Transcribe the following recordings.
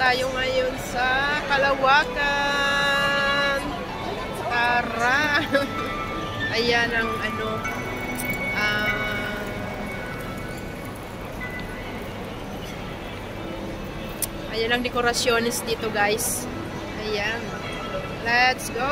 tayo ngayon sa Kalawakan. Tara! Ayan ang ano, ayan ang dekorasyones dito guys. Ayan. Let's go!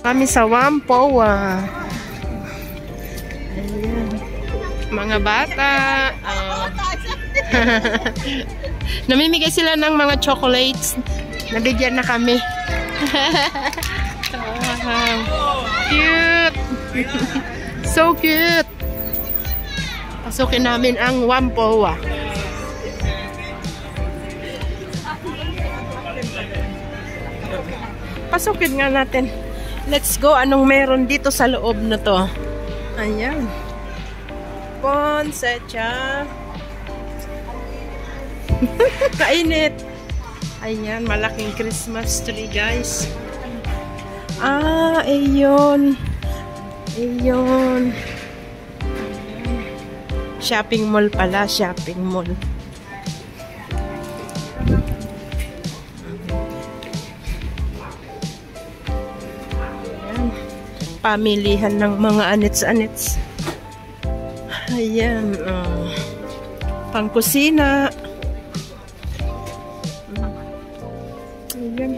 Kami sa Whampoa. Ayan. Mga bata. Namimigay sila ng mga chocolates. Nabigyan na kami. Cute. So cute. Pasukin namin ang Whampoa. Pasukin nga natin. Let's go. Anong meron dito sa loob na to? Ayan. Poinsettia. Kainit. Ayan. Malaking Christmas tree, guys. Ayun. Ayun. Shopping mall pala. Shopping mall. Pamilihan ng mga anits-anits. Ayan. Pangkusina. Ayan.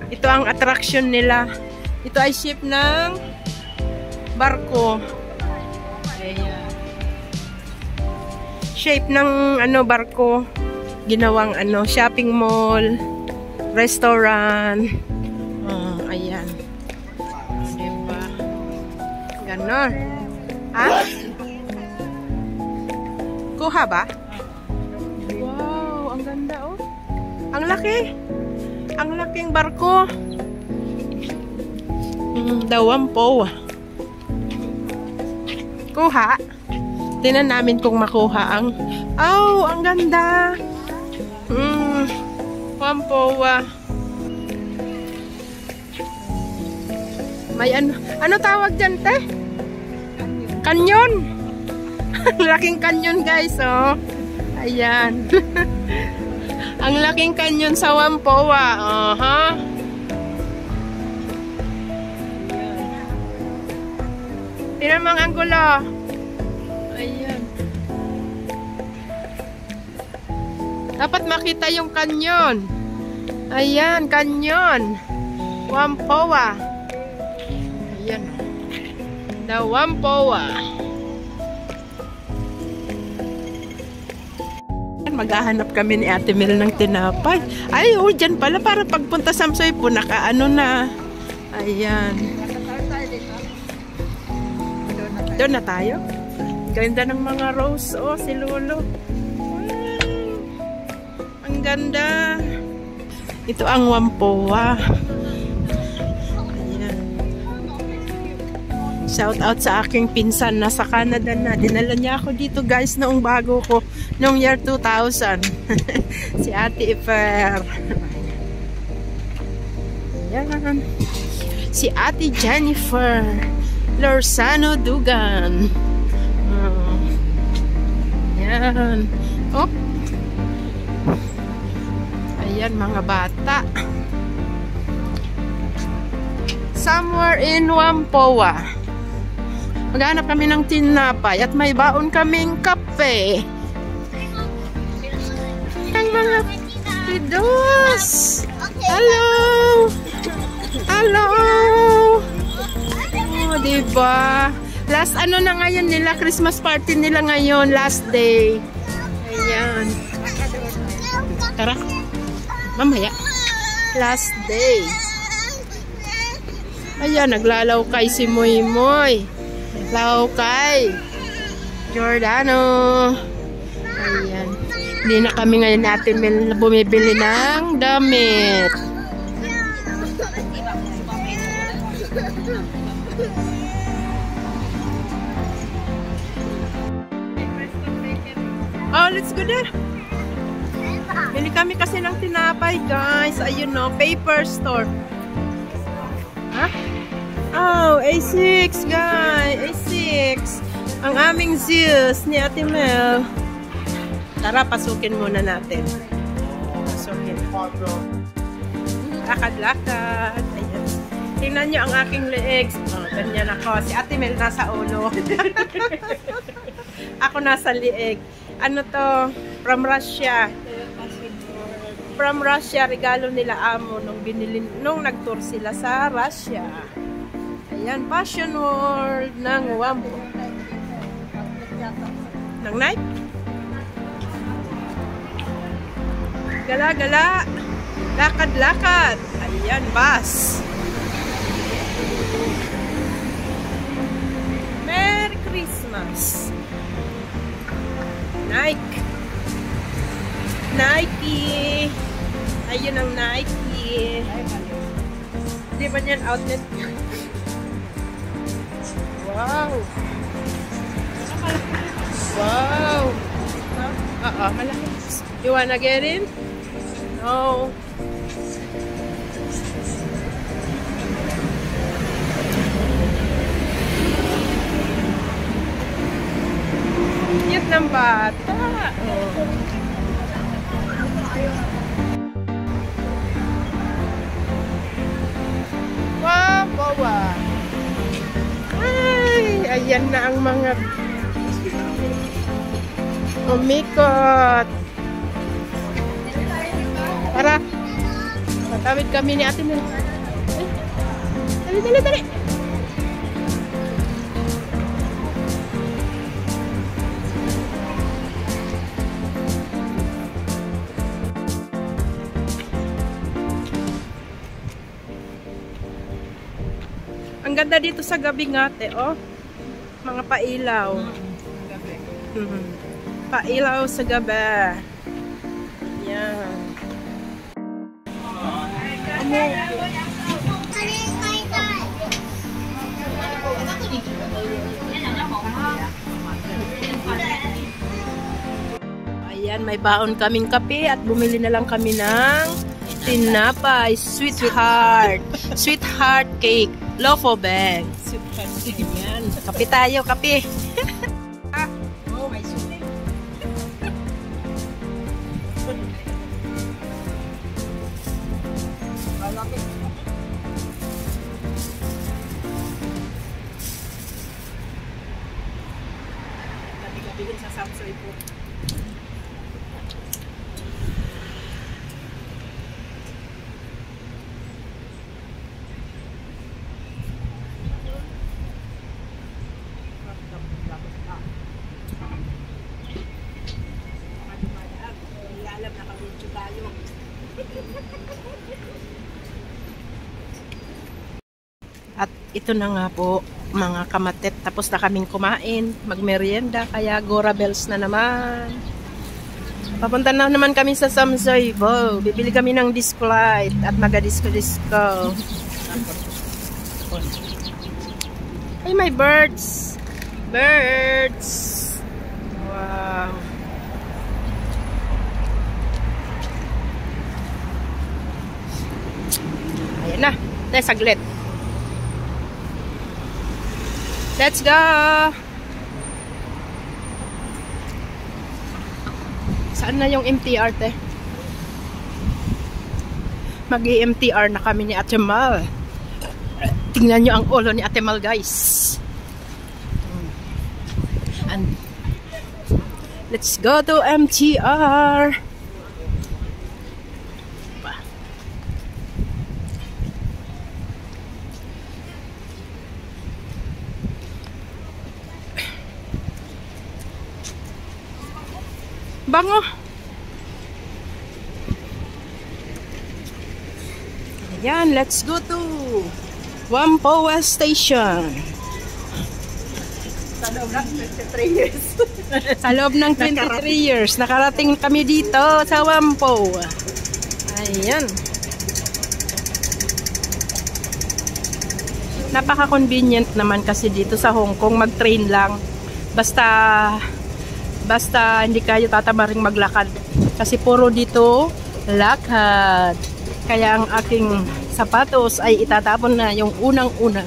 Ito ang attraction nila. Ito ay ship ng barko. Ayan. Shape ng ano barko, ginawang ano shopping mall, restaurant. Ayan. Diba? Ganon. Ha? Kuha ba? Wow, ang ganda oh. Ang laki. Ang laking barko. The Whampoa. Kuha. Tingnan namin kung makuha ang... Oh, ang ganda! Whampoa. May ano... Ano tawag dyan, te? Kanyon! Laking kanyon, guys, oh. Ayan. Ang laking kanyon sa Whampoa. Tingnan mo ang anggulo. Ayan. Dapat makita yung kanyon. Ayan, kanyon. Whampoa. Ayan. The Whampoa. Maghahanap kami ni Ate Mel ng tinapay. Ay, oh, dyan pala. Para pagpunta sa Samsoy po, nakaano na. Ayan. Doon na tayo. Ganda ng mga rose. Oh, si Lolo. Ang ganda. Ito ang Whampoa. Ayan. Shout out sa aking pinsan na sa Canada na. Dinala niya ako dito guys noong bago ko. Noong year 2000. Si Ate Ifer. Ayan. Si Ate Jennifer Lorzano Dugan. Ayan. Oh. Ayan mga bata. Somewhere in Whampoa. Maghanap kami ng tinapay at may baon kaming kape. Ang mga kiddos. Hello. Hello. Oh, diba? Last ano na ngayon nila, Christmas party nila ngayon, last day. Ayan. Tara. Mamaya. Last day. Ayan, naglalaw kay si Moy Moy. Naglaw kay Giordano. Ayan. Hindi na kami ngayon natin bumibili ng damit. Oh, let's go there. Bili kami kasi ng tinapay, guys. Ayun, no. Paper store. Ha? Oh, A6, guys. A6. Ang aming Zeus ni Ate Mel. Tara, pasukin muna natin. Pasukin. Lakad-lakad. Ayan. Tingnan nyo ang aking legs. Oh, ganyan ako. Si Ate Mel nasa ulo. Ako nasa lieg. Ano to? From Russia. From Russia, regalo nila amo nung binili, nung nag-tour sila sa Russia. Ayan, Fashion World ng Whampoa. Ng Nike? Gala-gala. Lakad-lakad. Ayan, bus. Merry Christmas. Nike. Nike. Ayun ang Nike. Di ba yan outlet? Wow. Wow. Malaki. You wanna get in? No. Cute ng bata. Oh. Whampoa. Ay, ayan na ang mga umikot. Tara. Matawid kami ni Ate Mel. Dali. Ang ganda dito sa gabi nga, te, oh. Mga pailaw. Pailaw sa gabi. Yan. Ayan, may baon kaming kape at bumili na lang kami ng tinapay, sweetheart. Sweetheart cake. Loaf of bag. Sweetheart cake. Yan. Kape tayo, kape. Oh, may sulit. Gabi-gabi sa Samsoy po. At ito na nga po, mga kamatet. Tapos na kaming kumain, magmerienda. Kaya Gora Bells na naman. Papunta na naman kami sa Samsoy. Wow, bibili kami ng display at maga-disco-disco. Hey, my birds! Birds! Wow! Ayan na. Dahil saglit. Let's go! Saan na yung MTR, te? Mag-MTR na kami ni Ate Mal. Tingnan nyo ang ulo ni Ate Mal, guys. And let's go to MTR. Bango. Ayan, let's go to Whampoa Station. Sa loob ng 23 years. Sa loob ng 23 years, nakarating kami dito sa Whampoa. Ayan. Napaka-convenient naman kasi dito sa Hong Kong, mag-train lang. Basta hindi kayo tatamaring maglakad. Kasi puro dito lakad. Kaya ang aking sapatos ay itatapon na yung unang-una.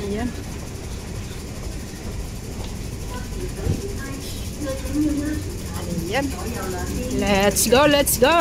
Ayan. Ayan. Let's go, let's go.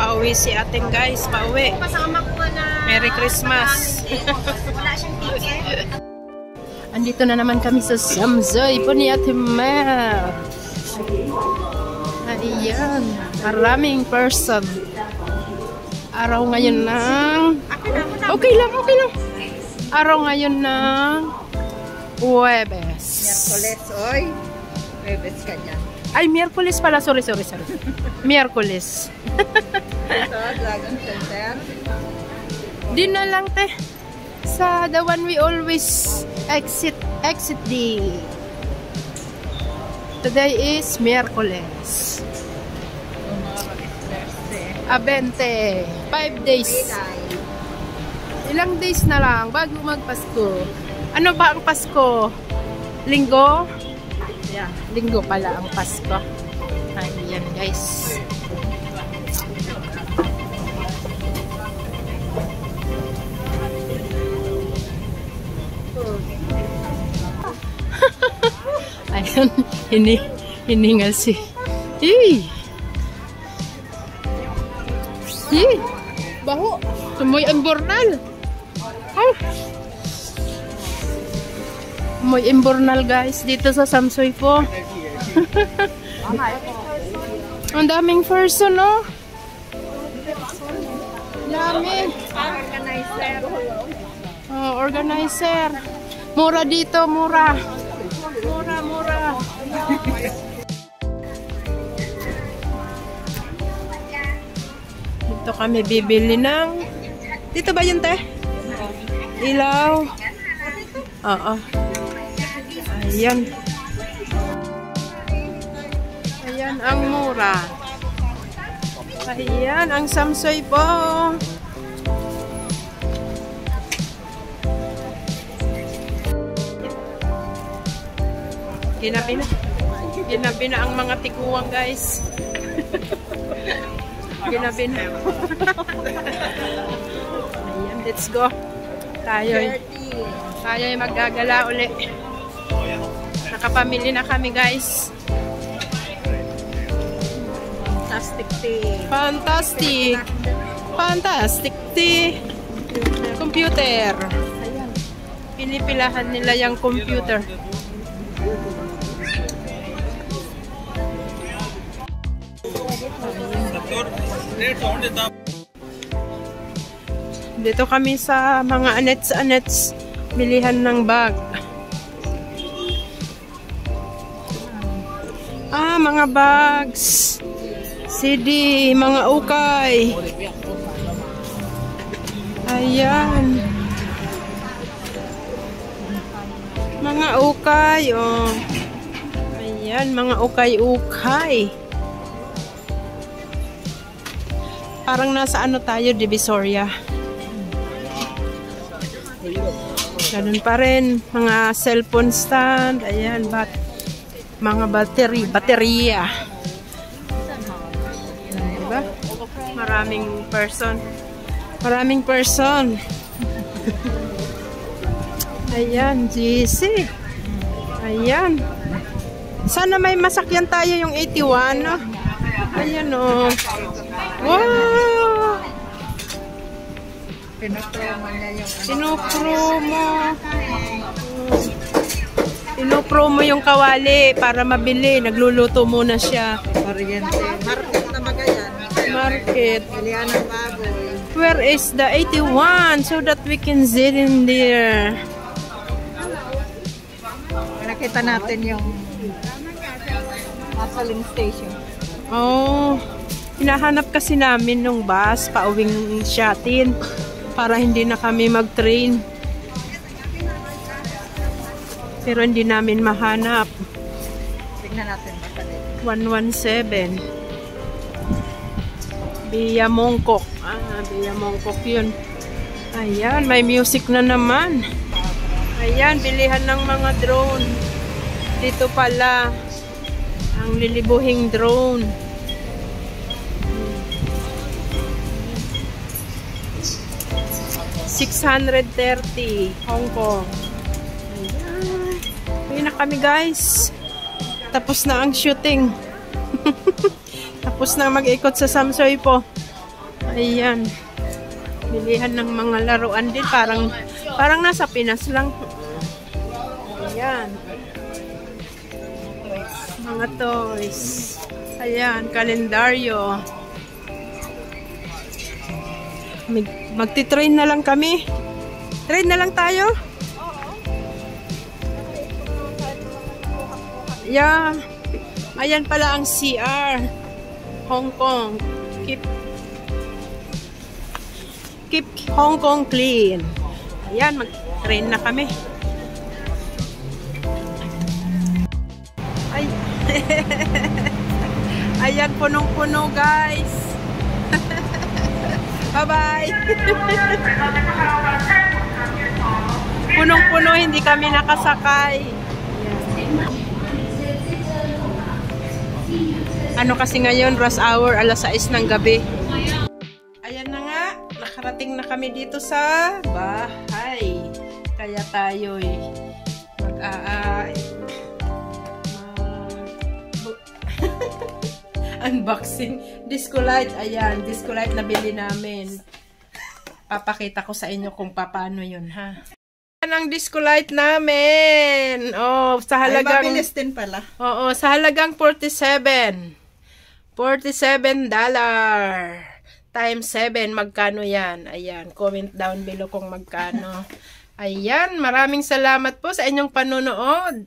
Pauwi si ating guys, pauwi. Kasama ko na. Merry Christmas. Wala siyang ticket. Andito na naman kami sa Samsoy po ni Ate Mel. Ayan, maraming person. Araw ngayon ng... Okay lang. Araw ngayon ng Huwebes. Miyerkules, oy. Huwebes ka dyan. Ay, Miyerkules pala. Sorry. Miyerkules. Ito, Dragon Center. Di na lang, te. Sa the one we always exit day. Today is Miyerkules. Abente. 5 days. Ilang days na lang bago magpasko. Ano ba ang Pasko? Linggo? Yeah, linggo pala ang Pasko. Ayan, guys. Ayan, hiningal si... Baho! Tumoy ang bornal! Tumoy ang bornal, guys, dito sa Samsoy po. Ang daming person, no? Dami. Organizer. Mura dito, mura. Mura. Dito kami bibili ng... Dito ba yun, te? Ilaw. Oo. Ayan. Ayan ang mura. Ayan ang Samsoy po. Ginabi na ang mga tiguang, guys. Ginabi na. Ayan, let's go. Tayo ay maggagala uli. Nakapamili na kami, guys. Fantastic tea. Computer. Pinipilahan nila yung computer. Dito kami sa mga anets-anets bilihan ng bag. Mga bags. CD, mga ukay. Ayan. Mga ukay, oh. Ayan, mga ukay-ukay. Parang nasa ano tayo, Divisoria. Ganun pa rin, mga cellphone stand, ayan, mga baterya. Diba? Maraming person. Ayan, GC. Ayan. Sana may masakyan tayo yung 81, no? Ayan, oh. Wow! Pinopromo yung kawali para mabili. Nagluluto muna siya. Oriente. Market na magayan. Market. Bilihan ng baboy. Where is the 81 so that we can sit in there? Nakita natin yung gasoline station. Oh, hinahanap kasi namin nung bus pauwing Shatin para hindi na kami mag-train. Pero hindi namin mahanap. Tignan natin baka dito. 117. Via Mongkok. Via Mongkok yun. Ayan, may music na naman. Ayan, bilihan ng mga drone. Dito pala ang lilibuhing drone. $630 Hong Kong. Ayan. Uwi na kami, guys. Tapos na ang shooting. Tapos na mag-ikot sa Samsoy po. Ayan. Bilihan ng mga laruan din. Parang nasa Pinas lang. Ayan. Mga toys. Ayan, kalendaryo. Magti-train na lang kami. Train na lang tayo? Yeah. Ayan pala ang CR. Hong Kong. Keep Hong Kong clean. Ayan, mag-train na kami. Ay. Ayan, punong-puno, guys. Bye-bye. Punong-puno, hindi kami nakasakay. Ayan. Ano kasi ngayon, rush hour, alas 6 ng gabi. Ayan na nga, nakarating na kami dito sa bahay. Kaya tayo'y unboxing. Disco light, ayan, disco light na bili namin. Papakita ko sa inyo kung paano yun, ha. Yan ang disco light namin. Oh, sa halagang... Ay, mabilis din pala. Oo, sa halagang $47 times 7, magkano yan? Ayan, comment down below kung magkano. Ayan, maraming salamat po sa inyong panonood.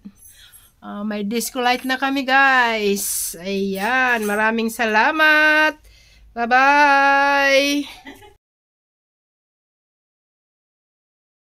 May disco light na kami, guys. Ayan, maraming salamat. Bye-bye.